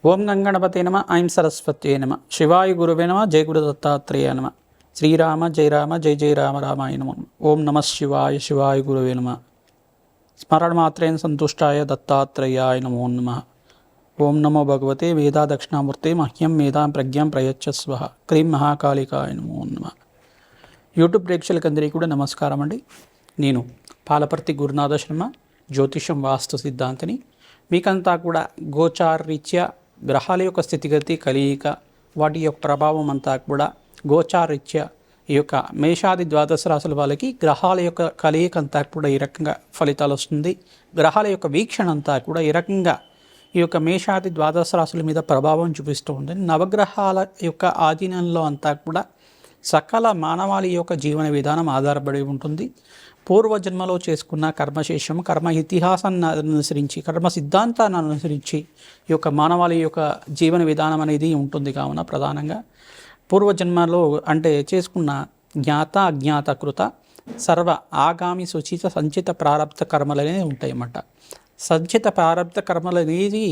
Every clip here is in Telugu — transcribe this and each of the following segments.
ఓం గంగణపతే నమ ఐం సరస్వత్యే నమ శివాయ గురువే నమ జయ గురు దత్తాత్రేయ నమ శ్రీరామ జయ రామ జయ జయ రామ రామాయ నమ ఓం నమ శివాయ శివాయ గురువే నమ స్మరణ మాత్రేణ సంతుష్టాయ దత్తాత్రేయాయ నమో నమ ఓం నమో భగవతే వేదా దక్షిణామూర్తే మహ్యం మేధాం ప్రజ్ఞాం ప్రయచ్చస్వ క్రీం మహాకాళికాయ నమో నమ. యూట్యూబ్ ప్రేక్షకులందరికీ కూడా నమస్కారం అండి. నేను పాలపర్తి గురునాథ శర్మ, జ్యోతిషం వాస్తు సిద్ధాంతిని. మీకంతా కూడా గోచారరీత్యా గ్రహాల యొక్క స్థితిగతి కలయిక, వాటి యొక్క ప్రభావం అంతా కూడా గోచారరీత్యా ఈ యొక్క మేషాది ద్వాదశ రాశుల వాళ్ళకి గ్రహాల యొక్క కలయిక అంతా కూడా ఈ రకంగా ఫలితాలు వస్తుంది. గ్రహాల యొక్క వీక్షణ అంతా కూడా ఈ రకంగా ఈ యొక్క మేషాది ద్వాదశ రాశుల మీద ప్రభావం చూపిస్తూ ఉంటుంది. నవగ్రహాల యొక్క ఆధీనంలో అంతా కూడా సకల మానవాళి యొక్క జీవన విధానం ఆధారపడి ఉంటుంది. పూర్వజన్మలో చేసుకున్న కర్మశేషం, కర్మ ఇతిహాసాన్ని అనుసరించి, కర్మ సిద్ధాంతాన్ని అనుసరించి ఈ యొక్క మానవాళి యొక్క జీవన విధానం అనేది ఉంటుంది. కావున ప్రధానంగా పూర్వజన్మలో అంటే చేసుకున్న జ్ఞాత అజ్ఞాత కృత సర్వ ఆగామి సూచిత సంచిత ప్రారబ్ధ కర్మలు అనేవి ఉంటాయన్నమాట. సంచిత ప్రారబ్ధ కర్మలు అనేది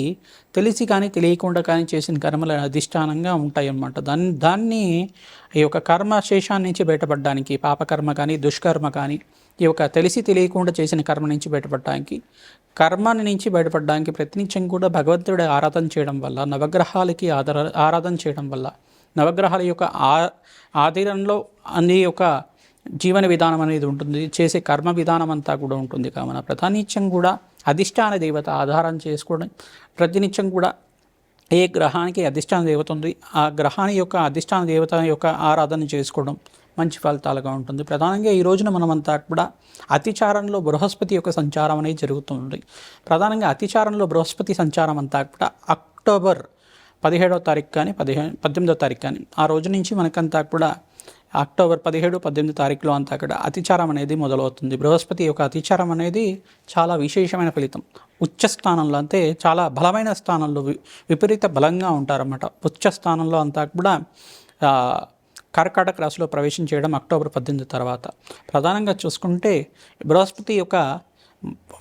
తెలిసి కానీ తెలియకుండా కానీ చేసిన కర్మల అధిష్టానంగా ఉంటాయన్నమాట. దాన్ని ఈ యొక్క కర్మశేషాన్ని నుంచి బయటపడడానికి, పాపకర్మ కానీ దుష్కర్మ కానీ ఈ యొక్క తెలిసి తెలియకుండా చేసిన కర్మ నుంచి బయటపడడానికి, కర్మాన్ని నుంచి బయటపడడానికి ప్రతినిత్యం కూడా భగవంతుడి ఆరాధన చేయడం వల్ల, నవగ్రహాలకి ఆరాధన చేయడం వల్ల, నవగ్రహాల యొక్క ఆధీనంలో అన్ని యొక్క జీవన విధానం అనేది ఉంటుంది, చేసే కర్మ విధానం అంతా కూడా ఉంటుంది. కావున ప్రతినిత్యం కూడా అధిష్టాన దేవత ఆధారం చేసుకోవడం, ప్రతినిత్యం కూడా ఏ గ్రహానికి అధిష్టాన దేవత ఉంది ఆ గ్రహాన్ని యొక్క అధిష్టాన దేవత యొక్క ఆరాధన చేసుకోవడం మంచి ఫలితాలుగా ఉంటుంది. ప్రధానంగా ఈ రోజున మనమంతా కూడా అతిచారంలో బృహస్పతి యొక్క సంచారం అనేది జరుగుతుంది. ప్రధానంగా అతిచారంలో బృహస్పతి సంచారం అంతా కూడా అక్టోబర్ 17వ తారీఖు కానీ 18వ తారీఖు కానీ ఆ రోజు నుంచి మనకంతా కూడా అక్టోబర్ 17, 18 తారీఖులో అంతా కూడా అతిచారం అనేది మొదలవుతుంది. బృహస్పతి యొక్క అతిచారం అనేది చాలా విశేషమైన ఫలితం. ఉచ్చ స్థానంలో అంటే చాలా బలమైన స్థానంలో విపరీత బలంగా ఉంటారన్నమాట. ఉచ్చ స్థానంలో అంతా కూడా కర్కాటక రాశిలో ప్రవేశం చేయడం అక్టోబర్ 18 తర్వాత. ప్రధానంగా చూసుకుంటే బృహస్పతి యొక్క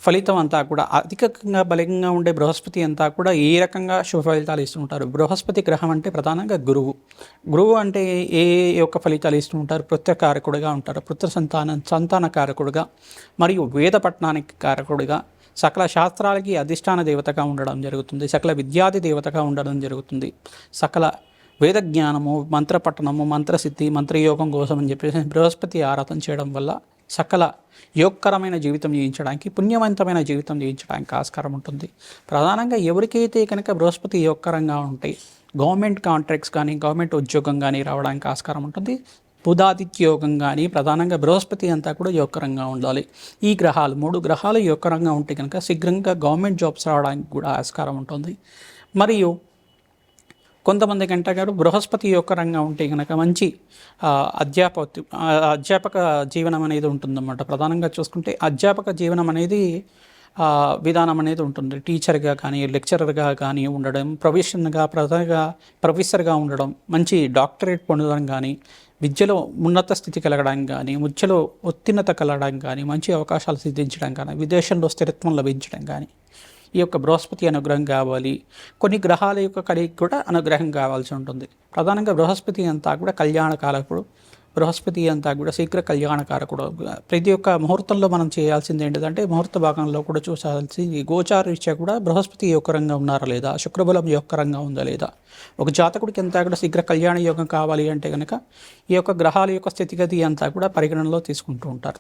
ఫలితం అంతా కూడా అధికంగా బలంగా ఉండే బృహస్పతి అంతా కూడా ఏ రకంగా శుభ ఫలితాలు ఇస్తుంటారు. బృహస్పతి గ్రహం అంటే ప్రధానంగా గురువు అంటే ఏ యొక్క ఫలితాలు ఇస్తుంటారు. పుత్రకారకుడిగా ఉంటారు, పుత్ర సంతాన కారకుడిగా మరియు వేద పట్టణానికి కారకుడిగా, సకల శాస్త్రాలకి అధిష్టాన దేవతగా ఉండడం జరుగుతుంది, సకల విద్యాది దేవతగా ఉండడం జరుగుతుంది, సకల వేద జ్ఞానము, మంత్రపట్టణము, మంత్రసిద్ధి, మంత్రయోగం కోసం అని చెప్పేసి బృహస్పతి ఆరాధన చేయడం వల్ల సకల యోగకరమైన జీవితం జీవించడానికి, పుణ్యవంతమైన జీవితం జీవించడానికి ఆస్కారం ఉంటుంది. ప్రధానంగా ఎవరికైతే కనుక బృహస్పతి యోగకరంగా ఉంటాయి, గవర్నమెంట్ కాంట్రాక్ట్స్ కానీ గవర్నమెంట్ ఉద్యోగం కానీ రావడానికి ఆస్కారం ఉంటుంది. బుధాదిత్య యోగం కానీ ప్రధానంగా బృహస్పతి అంతా కూడా యోగకరంగా ఉండాలి. ఈ గ్రహాలు 3 గ్రహాలు యోగకరంగా ఉంటే కనుక శీఘ్రంగా గవర్నమెంట్ జాబ్స్ రావడానికి కూడా ఆస్కారం ఉంటుంది. మరియు కొంతమంది కంటే గారు బృహస్పతి యొక్క రంగా ఉంటే కనుక మంచి అధ్యాపక జీవనం అనేది ఉంటుందన్నమాట. ప్రధానంగా చూసుకుంటే అధ్యాపక జీవనం అనేది విధానం అనేది ఉంటుంది. టీచర్గా కానీ లెక్చరర్గా కానీ ఉండడం, ప్రొఫెసర్గా ఉండడం, మంచి డాక్టరేట్ పొందడం కానీ, విద్యలో ఉన్నత స్థితి కలగడానికి కానీ, విద్యలో ఉత్తీర్ణత కలగడానికి కానీ, మంచి అవకాశాలు సిద్ధించడం కానీ, విదేశంలో స్థిరత్వం లభించడం కానీ ఈ యొక్క బృహస్పతి అనుగ్రహం కావాలి. కొన్ని గ్రహాల యొక్క కలిగి కూడా అనుగ్రహం కావాల్సి ఉంటుంది. ప్రధానంగా బృహస్పతి అంతా కూడా కళ్యాణకారకుడు, బృహస్పతి అంతా కూడా శీఘ్ర కళ్యాణకారకుడు. ప్రతి ఒక్క ముహూర్తంలో మనం చేయాల్సింది ఏంటంటే ముహూర్త భాగంలో కూడా చూసాల్సింది గోచారరీత్యా కూడా బృహస్పతి యోగకరంగా ఉన్నారా లేదా, శుక్రబలం యోగకరంగా ఉందా లేదా. ఒక జాతకుడికి అంతా కూడా శీఘ్ర కళ్యాణ యోగం కావాలి అంటే కనుక ఈ యొక్క గ్రహాల యొక్క స్థితిగతి అంతా కూడా పరిగణనలో తీసుకుంటూ ఉంటారు.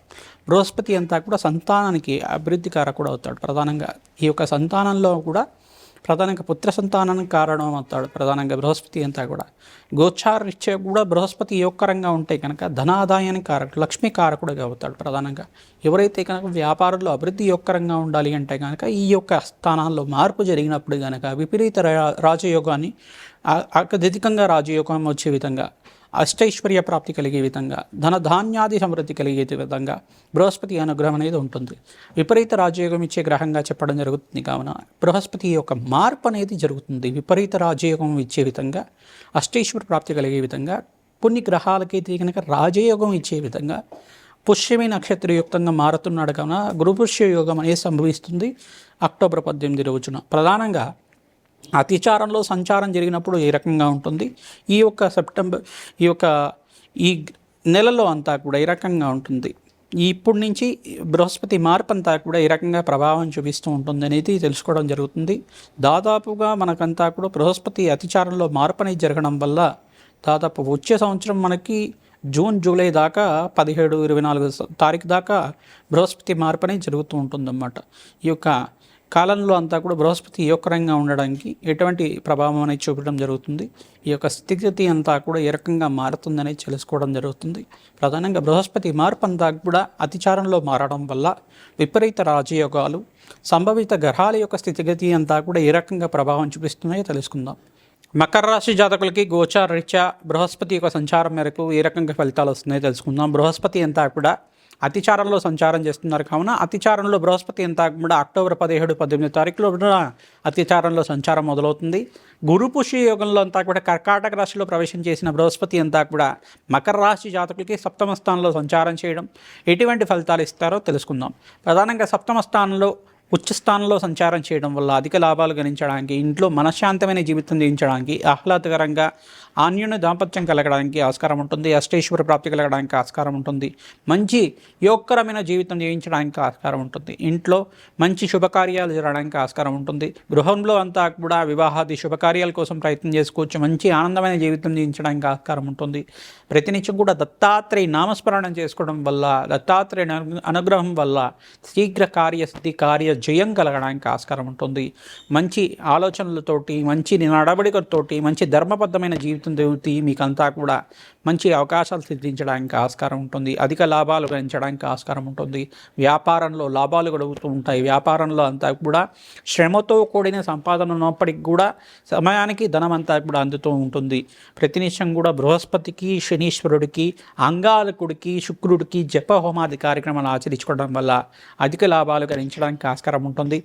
బృహస్పతి అంతా కూడా సంతానానికి అభివృద్ధి కారకుడు అవుతాడు. ప్రధానంగా ఈ యొక్క సంతానంలో కూడా ప్రధానంగా పుత్ర సంతానానికి కారణం అవుతాడు. ప్రధానంగా బృహస్పతి అంతా కూడా గోచారరీత్యా కూడా బృహస్పతి యోగకరంగా ఉంటే కనుక ధనాదాయానికి కారకుడు, లక్ష్మీ కారకుడుగా అవుతాడు. ప్రధానంగా ఎవరైతే కనుక వ్యాపారంలో అభివృద్ధి యోగకరంగా ఉండాలి అంటే కనుక ఈ యొక్క స్థానాల్లో మార్పు జరిగినప్పుడు కనుక విపరీత రాజయోగాన్ని, అత్యధికంగా రాజయోగం వచ్చే విధంగా, అష్టైశ్వర్య ప్రాప్తి కలిగే విధంగా, ధనధాన్యాది సమృద్ధి కలిగే విధంగా బృహస్పతి అనుగ్రహం అనేది ఉంటుంది. విపరీత రాజయోగం ఇచ్చే గ్రహంగా చెప్పడం జరుగుతుంది. కావున బృహస్పతి యొక్క మార్పు అనేది జరుగుతుంది. విపరీత రాజయోగం ఇచ్చే విధంగా, అష్టైశ్వర్య ప్రాప్తి కలిగే విధంగా, కొన్ని గ్రహాలకైతే కనుక రాజయోగం ఇచ్చే విధంగా పుష్యమి నక్షత్రయుక్తంగా మారుతున్నాడు. కావున గురుపుష్య యోగం అనేది సంభవిస్తుంది అక్టోబర్ 18 రోజున. ప్రధానంగా అతిచారంలో సంచారం జరిగినప్పుడు ఏ రకంగా ఉంటుంది, ఈ యొక్క ఈ నెలలో అంతా కూడా ఏ రకంగా ఉంటుంది, ఇప్పటి నుంచి బృహస్పతి మార్పు అంతా కూడా ఏ రకంగా ప్రభావం చూపిస్తూ ఉంటుంది అనేది తెలుసుకోవడం జరుగుతుంది. దాదాపుగా మనకంతా కూడా బృహస్పతి అతిచారంలో మార్పు అనేది జరగడం వల్ల దాదాపు వచ్చే సంవత్సరం మనకి జూన్ జూలై దాకా 17, 24 తారీఖు దాకా బృహస్పతి మార్పు అనేది జరుగుతూ ఉంటుందన్నమాట. ఈ యొక్క కాలంలో అంతా కూడా బృహస్పతి యోగకరంగా ఉండడానికి ఎటువంటి ప్రభావం అనేది చూపడం జరుగుతుంది, ఈ యొక్క స్థితిగతి అంతా కూడా ఏ రకంగా మారుతుందనేది తెలుసుకోవడం జరుగుతుంది. ప్రధానంగా బృహస్పతి మార్పు అంతా కూడా అతిచారంలో మారడం వల్ల విపరీత రాజయోగాలు, సంభవిత గ్రహాల యొక్క స్థితిగతి అంతా కూడా ఏ రకంగా ప్రభావం చూపిస్తున్నాయో తెలుసుకుందాం. మకర రాశి జాతకులకి గోచార రీత్యా బృహస్పతి యొక్క సంచారం మేరకు ఏ రకంగా ఫలితాలు వస్తున్నాయో తెలుసుకుందాం. బృహస్పతి అంతా కూడా అతిచారంలో సంచారం చేస్తున్నారు కావున అతిచారంలో బృహస్పతి అంతా కూడా అక్టోబర్ 17, 18 తారీఖులో అతిచారంలో సంచారం మొదలవుతుంది. గురు పుష్య యోగంలో అంతా కూడా కర్కాటక రాశిలో ప్రవేశం చేసిన బృహస్పతి అంతా కూడా మకర రాశి జాతకులకి సప్తమ స్థానంలో సంచారం చేయడం ఎటువంటి ఫలితాలు ఇస్తారో తెలుసుకుందాం. ప్రధానంగా సప్తమ స్థానంలో ఉచ్చ స్థానంలో సంచారం చేయడం వల్ల అధిక లాభాలు గణించడానికి, ఇంట్లో మనశ్శాంతమైన జీవితం జీవించడానికి, ఆహ్లాదకరంగా అన్యోన్య దాంపత్యం కలగడానికి ఆస్కారం ఉంటుంది. అష్టైశ్వర ప్రాప్తి కలగడానికి ఆస్కారం ఉంటుంది. మంచి యోగకరమైన జీవితం జీవించడానికి ఆస్కారం ఉంటుంది. ఇంట్లో మంచి శుభకార్యాలు జరగడానికి ఆస్కారం ఉంటుంది. గృహంలో అంతా కూడా వివాహాది శుభకార్యాల కోసం ప్రయత్నం చేసుకోవచ్చు. మంచి ఆనందమైన జీవితం జీవించడానికి ఆస్కారం ఉంటుంది. ప్రతినిత్యం కూడా దత్తాత్రేయ నామస్మరణం చేసుకోవడం వల్ల, దత్తాత్రేయ అనుగ్రహం వల్ల శీఘ్ర కార్యసిద్ధి, కార్య జయం కలగడానికి ఆస్కారం ఉంటుంది. మంచి ఆలోచనలతోటి, మంచి నడవడికతోటి, మంచి ధర్మబద్ధమైన జీవితం తోటి మీకంతా కూడా మంచి అవకాశాలు సిద్ధించడానికి ఆస్కారం ఉంటుంది. అధిక లాభాలు గణించడానికి ఆస్కారం ఉంటుంది. వ్యాపారంలో లాభాలు గడుగుతూ ఉంటాయి. వ్యాపారంలో అంతా కూడా శ్రమతో కూడిన సంపాదన ఉన్నప్పటికీ కూడా సమయానికి ధనం అంతా కూడా అందుతూ ఉంటుంది. ప్రతినిత్యం కూడా బృహస్పతికి, శనీశ్వరుడికి, అంగారకుడికి, శుక్రుడికి జప హోమాది కార్యక్రమాలు ఆచరించుకోవడం వల్ల అధిక లాభాలు గణించడానికి ఆస్కారం ఉంటుంది.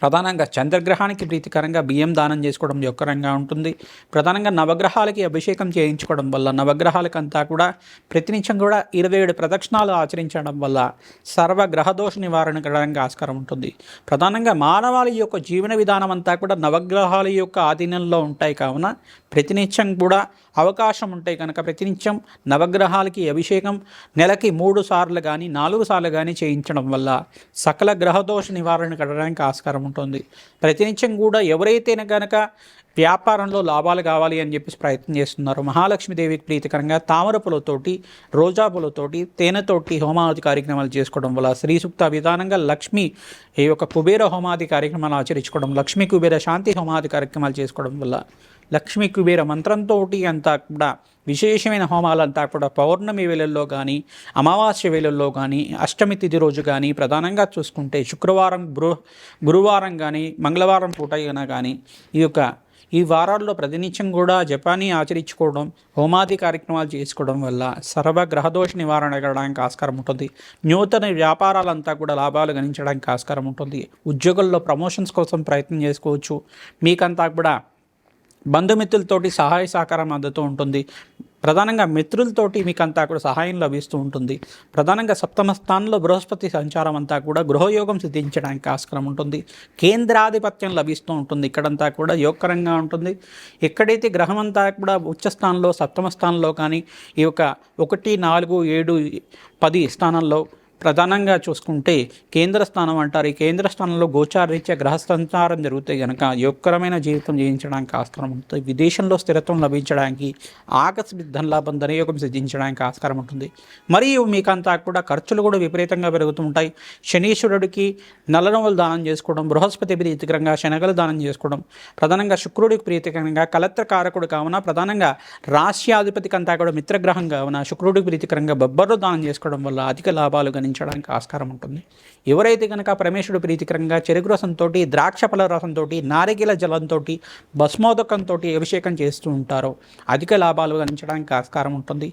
ప్రధానంగా చంద్రగ్రహానికి ప్రీతికరంగా బియ్యం దానం చేసుకోవడం యొక్కరంగా ఉంటుంది. ప్రధానంగా నవగ్రహాలకి అభిషేకం చేయించుకోవడం వల్ల, నవగ్రహాలకంతా కూడా ప్రతినిత్యం కూడా 27 ప్రదక్షిణాలు ఆచరించడం వల్ల సర్వగ్రహదోష నివారణ కలగడానికి ఆస్కారం ఉంటుంది. ప్రధానంగా మానవాళి యొక్క జీవన విధానం అంతా కూడా నవగ్రహాల యొక్క ఆధీనంలో ఉంటాయి కావున ప్రతినిత్యం కూడా అవకాశం ఉంటాయి కనుక ప్రతినిత్యం నవగ్రహాలకి అభిషేకం నెలకి 3 సార్లు కానీ 4 సార్లు కానీ చేయించడం వల్ల సకల గ్రహదోష నివారణ కలగడానికి ఆస్కారం ఉంటుంది. ప్రతినిత్యం కూడా ఎవరైతే కనుక వ్యాపారంలో లాభాలు కావాలి అని చెప్పేసి ప్రయత్నం చేస్తున్నారు, మహాలక్ష్మీదేవికి ప్రీతికరంగా తామర పూలతోటి, రోజా పూలతోటి, తేనెతోటి హోమాది కార్యక్రమాలు చేసుకోవడం వల్ల, శ్రీ సూక్త విధానంగా లక్ష్మి ఈ యొక్క కుబేర హోమాది కార్యక్రమాలు ఆచరించుకోవడం, లక్ష్మీ కుబేర శాంతి హోమాది కార్యక్రమాలు చేసుకోవడం వల్ల, లక్ష్మీ కుబేర మంత్రంతో అంతా కూడా విశేషమైన హోమాలంతా కూడా పౌర్ణమి వేళల్లో కానీ, అమావాస్య వేళల్లో కానీ, అష్టమి తిథి రోజు కానీ, ప్రధానంగా చూసుకుంటే శుక్రవారం, గురువారం కానీ, మంగళవారం పూట అయినా కానీ ఈ వారాల్లో ప్రతినిత్యం కూడా జపాన్ని ఆచరించుకోవడం, హోమాది కార్యక్రమాలు చేసుకోవడం వల్ల సర్వగ్రహదోష నివారణ కలగడానికి ఆస్కారం ఉంటుంది. నూతన వ్యాపారాలంతా కూడా లాభాలు గణించడానికి ఆస్కారం ఉంటుంది. ఉద్యోగుల్లో ప్రమోషన్స్ కోసం ప్రయత్నం చేసుకోవచ్చు. మీకంతా కూడా బంధుమిత్రులతోటి సహాయ సహకారం అందుతూ ఉంటుంది. ప్రధానంగా మిత్రులతోటి మీకంతా కూడా సహాయం లభిస్తూ ఉంటుంది. ప్రధానంగా సప్తమ స్థానంలో బృహస్పతి సంచారం అంతా కూడా గృహయోగం సిద్ధించడానికి ఆస్కారం ఉంటుంది. కేంద్రాధిపత్యం లభిస్తూ ఉంటుంది. ఇక్కడంతా కూడా యోగకరంగా ఉంటుంది. ఎక్కడైతే గ్రహం అంతా కూడా ఉచ్చ స్థానంలో, సప్తమ స్థానంలో కానీ ఈ యొక్క 1, 4, 7, 10 స్థానాల్లో ప్రధానంగా చూసుకుంటే కేంద్ర స్థానం అంటారు. ఈ కేంద్ర స్థానంలో గోచారరీత్యా గ్రహ సంచారం జరిగితే కనుక యోగకరమైన జీవితం జీవించడానికి ఆస్కారం ఉంటుంది. విదేశంలో స్థిరత్వం లభించడానికి, ఆకస్మిక ధనలాభం, ధనయోగం సిద్ధించడానికి ఆస్కారం ఉంటుంది. మరియు మీకంతా కూడా ఖర్చులు కూడా విపరీతంగా పెరుగుతూ ఉంటాయి. శనీశ్వరుడికి నల్లనవలు దానం చేసుకోవడం, బృహస్పతి ప్రీతికరంగా శనగలు దానం చేసుకోవడం, ప్రధానంగా శుక్రుడికి ప్రీతికరంగా కలత్రకారకుడు కావున, ప్రధానంగా రాశ్యాధిపతికి అంతా కూడా మిత్రగ్రహం కావున శుక్రుడికి ప్రీతికరంగా బొబ్బర్లు దానం చేసుకోవడం వల్ల అధిక లాభాలు గణించడానికి ఆస్కారం ఉంటుంది. ఎవరైతే కనుక పరమేశ్వరుడు ప్రీతికరంగా చెరుకు రసంతో, ద్రాక్ష పల రసంతో, నారికేల జలంతో, భస్మోదకంతో అభిషేకం చేస్తూ ఉంటారో అధిక లాభాలు గణించడానికి ఆస్కారం ఉంటుంది.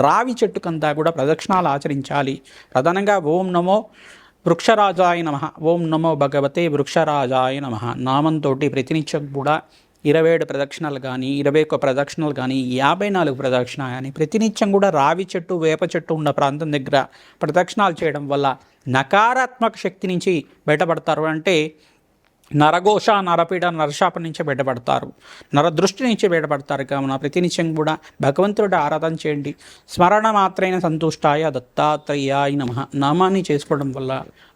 రావి చెట్టుకంతా కూడా ప్రదక్షిణాలు ఆచరించాలి. ప్రధానంగా ఓం నమో వృక్షరాజాయ నమః, ఓం నమో భగవతే వృక్షరాజాయ నమః నామంతో ప్రతినిత్యం కూడా 27 ప్రదక్షిణలు కానీ, 21 ప్రదక్షిణలు కానీ, 54 ప్రదక్షిణ కానీ ప్రతినిత్యం కూడా రావి చెట్టు, వేప చెట్టు ఉన్న ప్రాంతం దగ్గర ప్రదక్షిణాలు చేయడం వల్ల నకారాత్మక శక్తి నుంచి బయటపడతారు. అంటే నరఘోష నరపీడ నరశాపం నుంచి బయటపడతారు, నరదృష్టి నుంచి బయటపడతారు. కావున ప్రతినిత్యం కూడా భగవంతుడి ఆరాధన చేయండి. స్మరణ మాత్రైన సంతుష్టాయ దత్తాత్రేయాయ నమః నామాన్ని చేసుకోవడం వల్ల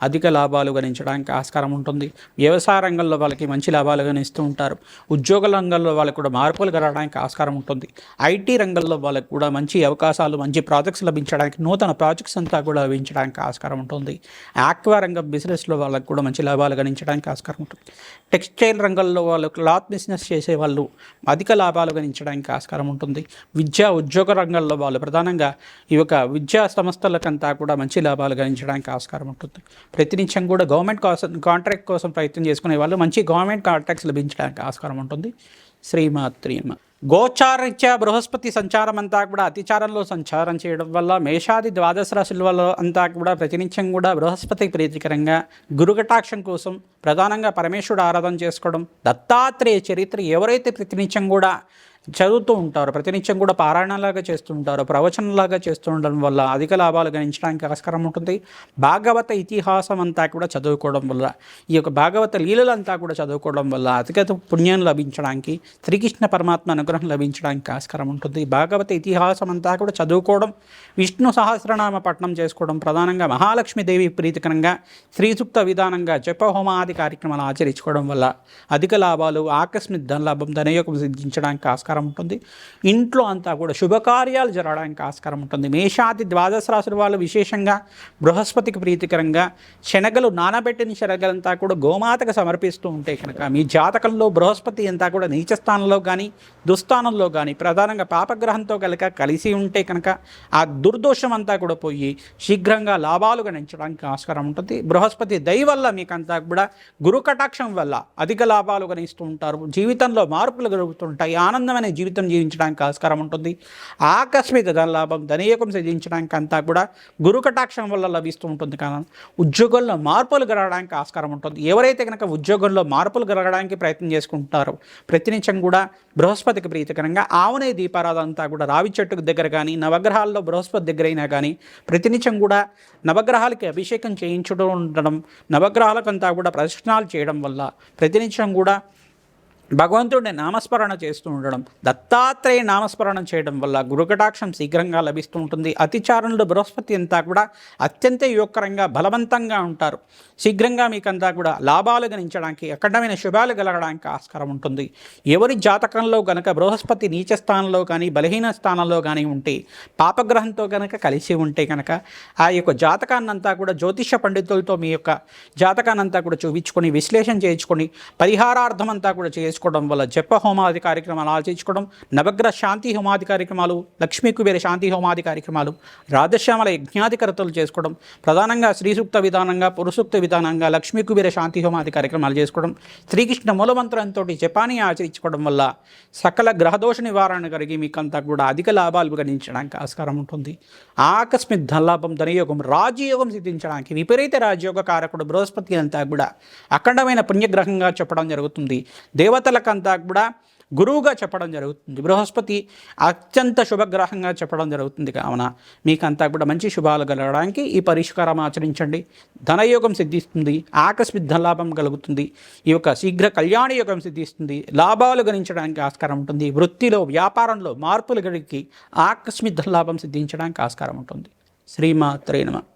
అధిక లాభాలు గణించడానికి ఆస్కారం ఉంటుంది. వ్యవసాయ రంగంలో వాళ్ళకి మంచి లాభాలు గణిస్తూ ఉంటారు. ఉద్యోగ రంగంలో వాళ్ళకు కూడా మార్పులు కలగడానికి ఆస్కారం ఉంటుంది. ఐటీ రంగంలో వాళ్ళకు కూడా మంచి అవకాశాలు, మంచి ప్రాజెక్ట్స్ లభించడానికి, నూతన ప్రాజెక్ట్స్ అంతా కూడా లభించడానికి ఆస్కారం ఉంటుంది. ఆక్వా రంగం బిజినెస్లో వాళ్ళకు కూడా మంచి లాభాలు గణించడానికి ఆస్కారం ఉంటుంది. టెక్స్టైల్ రంగంలో వాళ్ళు, క్లాత్ బిజినెస్ చేసే వాళ్ళు అధిక లాభాలు గణించడానికి ఆస్కారం ఉంటుంది. విద్యా ఉద్యోగ రంగంలో వాళ్ళు ప్రధానంగా ఈ యొక్క విద్యా సంస్థలకంతా కూడా మంచి లాభాలు గణించడానికి ఆస్కారం ఉంటుంది. ప్రతినిత్యం కూడా గవర్నమెంట్ కాంట్రాక్ట్ కోసం ప్రయత్నం చేసుకునే వాళ్ళు మంచి గవర్నమెంట్ కాంట్రాక్ట్స్ లభించడానికి ఆస్కారం ఉంటుంది. శ్రీమాత్రి నమః. గోచారరీత్యా బృహస్పతి సంచారం అంతా కూడా అతిచారంలో సంచారం చేయడం వల్ల మేషాది ద్వాదశ రాశుల వల్ల అంతా కూడా ప్రతినిత్యం కూడా బృహస్పతి ప్రీతికరంగా గురుకటాక్షం కోసం ప్రధానంగా పరమేశ్వరుడు ఆరాధన చేసుకోవడం, దత్తాత్రేయ చరిత్ర ఎవరైతే ప్రతినిత్యం కూడా చదువుతూ ఉంటారో, ప్రతినిత్యం కూడా పారాయణలాగా చేస్తూ ఉంటారో, ప్రవచనంలాగా చేస్తూ ఉండడం వల్ల అధిక లాభాలు గణించడానికి ఆస్కారం ఉంటుంది. భాగవత ఇతిహాసం అంతా కూడా చదువుకోవడం వల్ల, ఈ యొక్క భాగవత లీలలంతా కూడా చదువుకోవడం వల్ల అధిక పుణ్యం లభించడానికి, శ్రీకృష్ణ పరమాత్మ అనుగ్రహం లభించడానికి ఆస్కారం ఉంటుంది. భాగవత ఇతిహాసం అంతా కూడా చదువుకోవడం, విష్ణు సహస్రనామ పఠనం చేసుకోవడం, ప్రధానంగా మహాలక్ష్మీదేవి ప్రీతికరంగా శ్రీసూక్త విధానంగా జపహోమాది కార్యక్రమాలు ఆచరించుకోవడం వల్ల అధిక లాభాలు, ఆకస్మిక ధనలాభం, ధనయోగం సిద్ధించడానికి ఆస్కారం ఉంటుంది. ఇంట్లో అంతా కూడా శుభకార్యాలు జరగడానికి ఆస్కారం ఉంటుంది. మేషాది ద్వాదశ రాశుల వాళ్ళు విశేషంగా బృహస్పతికి ప్రీతికరంగా శనగలు, నానబెట్టిన శనగలంతా కూడా గోమాతకు సమర్పిస్తూ ఉంటే కనుక మీ జాతకంలో బృహస్పతి అంతా కూడా నీచ స్థానంలో కానీ దుస్థానంలో కానీ ప్రధానంగా పాపగ్రహంతో కలిసి ఉంటే కనుక ఆ దుర్దోషం అంతా కూడా పోయి శీఘ్రంగా లాభాలు గణించడానికి ఆస్కారం ఉంటుంది. బృహస్పతి దయ వల్ల మీకంతా కూడా గురు కటాక్షం వల్ల అధిక లాభాలు గణిస్తూ ఉంటారు. జీవితంలో మార్పులు కలుగుతుంటాయి. ఆనందమైన జీవితం జీవించడానికి ఆస్కారం ఉంటుంది. ఆకస్మిక ధనలాభం, ధనయోగం సిద్ధించడానికి అంతా కూడా గురు కటాక్షం వల్ల లభిస్తూ ఉంటుంది. కానీ ఉద్యోగంలో మార్పులు కలగడానికి ఆస్కారం ఉంటుంది. ఎవరైతే కనుక ఉద్యోగంలో మార్పులు కలగడానికి ప్రయత్నం చేసుకుంటారో ప్రతినిత్యం కూడా బృహస్పతికి ప్రీతికరంగా ఆవునే దీపారాధన అంతా కూడా రావి చెట్టుకు దగ్గర కానీ నవగ్రహాల్లో బృహస్పతి దగ్గర అయినా కానీ ప్రతినిత్యం కూడా నవగ్రహాలకి అభిషేకం చేయించడం ఉండడం, నవగ్రహాలకంతా కూడా ప్రదక్షిణాలు చేయడం వల్ల ప్రతినిత్యం కూడా భగవంతుడిని నామస్మరణ చేస్తూ ఉండడం, దత్తాత్రేయ నామస్మరణం చేయడం వల్ల గురుకటాక్షం శీఘ్రంగా లభిస్తూ ఉంటుంది. అతిచారణలో బృహస్పతి అంతా కూడా అత్యంత యోగకరంగా బలవంతంగా ఉంటారు. శీఘ్రంగా మీకంతా కూడా లాభాలు గణించడానికి, అఖండమైన శుభాలు కలగడానికి ఆస్కారం ఉంటుంది. ఎవరి జాతకంలో కనుక బృహస్పతి నీచ స్థానంలో కానీ బలహీన స్థానంలో కానీ ఉంటే, పాపగ్రహంతో కనుక కలిసి ఉంటే కనుక ఆ యొక్క జాతకాన్నంతా కూడా జ్యోతిష పండితులతో మీ యొక్క జాతకాన్నంతా కూడా చూపించుకొని విశ్లేషణ చేయించుకొని పరిహారార్థం అంతా కూడా చేసుకోవడం వల్ల జప హోమాది కార్యక్రమాలు ఆచరించుకోవడం, నవగ్రహ శాంతి హోమాది కార్యక్రమాలు, లక్ష్మీ కుబేర శాంతి హోమాది కార్యక్రమాలు, రాధశ్యామల యజ్ఞాధికరతలు చేసుకోవడం, ప్రధానంగా శ్రీసూక్త విధానంగా, పురుసూక్త విధానంగా లక్ష్మీ కుబేర శాంతి హోమాది కార్యక్రమాలు చేసుకోవడం, శ్రీకృష్ణ మూలమంత్రంతో జపాన్ని ఆచరించుకోవడం వల్ల సకల గ్రహదోష నివారణ కలిగి మీకంతా కూడా అధిక లాభాలు గణించడానికి ఆస్కారం ఉంటుంది. ఆకస్మిక ధనలాభం, ధనయోగం, రాజయోగం సిద్ధించడానికి విపరీత రాజయోగ కారకుడు బృహస్పతి అంతా కూడా అఖండమైన పుణ్యగ్రహంగా చెప్పడం జరుగుతుంది. దేవతలకంతా కూడా గురువుగా చెప్పడం జరుగుతుంది. బృహస్పతి అత్యంత శుభగ్రహంగా చెప్పడం జరుగుతుంది. కావున మీకంతా కూడా మంచి శుభాలు కలగడానికి ఈ పరిష్కారం ఆచరించండి. ధనయోగం సిద్ధిస్తుంది, ఆకస్మిక ధనలాభం కలుగుతుంది, ఈ యొక్క శీఘ్ర కళ్యాణ యోగం సిద్ధిస్తుంది, లాభాలు గణించడానికి ఆస్కారం ఉంటుంది. వృత్తిలో, వ్యాపారంలో మార్పులు కలిగి ఆకస్మిక ధనలాభం సిద్ధించడానికి ఆస్కారం ఉంటుంది. శ్రీమాత్రే నమః.